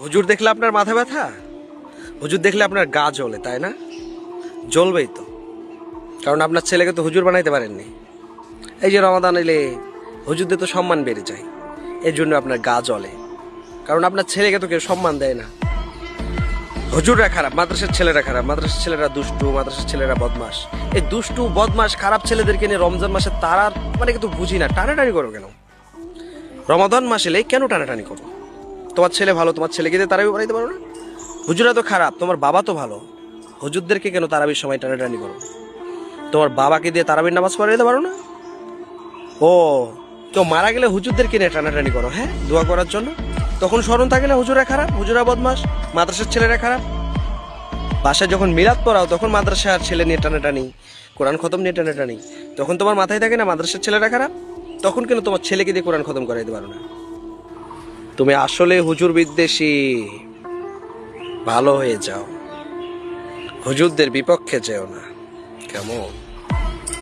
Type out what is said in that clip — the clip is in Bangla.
হুজুর দেখলে আপনার মাথা ব্যথা, হুজুর দেখলে আপনার গা জ্বলে, তাই না? জ্বলবেই তো, কারণ আপনার ছেলেকে তো হুজুর বানাইতে পারেননি। এই যে রমাদান এলে হুজুরদের তো সম্মান বেড়ে যায়, এর জন্য আপনার গা জ্বলে, কারণ আপনার ছেলেকে তো কেউ সম্মান দেয় না। হুজুররা খারাপ, মাদ্রাসার ছেলেরা খারাপ, মাদ্রাসার ছেলেরা দুষ্টু, মাদ্রাসার ছেলেরা বদমাস। এই দুষ্টু বদমাস খারাপ ছেলেদেরকে নিয়ে রমজান মাসে তারার মানে কিন্তু বুঝি না, টানাটানি করো কেন? রমাদান মাস এলে কেন টানাটানি করো? তোমার ছেলে ভালো, তোমার ছেলেকে দিয়ে তারাবি পড়াইতে পারো না? হুজুরা তো খারাপ, তোমার বাবা তো ভালো, হুজুরদেরকে কেন তারাবির সময় টানাটানি করো? তোমার বাবাকে দিয়ে তারাবির নামাজ পড়াই দিতে পারো না? ও, কেউ মারা গেলে হুজুরদেরকে নিয়ে টানাটানি করো, হ্যাঁ, দোয়া করার জন্য। তখন স্মরণ থাকে না হুজুরা খারাপ, হুজুরা বদমাস, মাদ্রাসার ছেলেরা খারাপ। বাসায় যখন মিলাদ পড়াও তখন মাদ্রাসার ছেলে নিয়ে টানাটানি, কোরআন খতম নিয়ে টানাটানি, তখন তোমার মাথায় থাকে না মাদ্রাসার ছেলেরা খারাপ? তখন কেন তোমার ছেলেকে দিয়ে কোরআন খতম করাইতে পারো না? তুমি আসলে হুজুর বিদ্বেষী, ভালো হয়ে যাও, হুজুরদের বিপক্ষে যেও না, কেমন?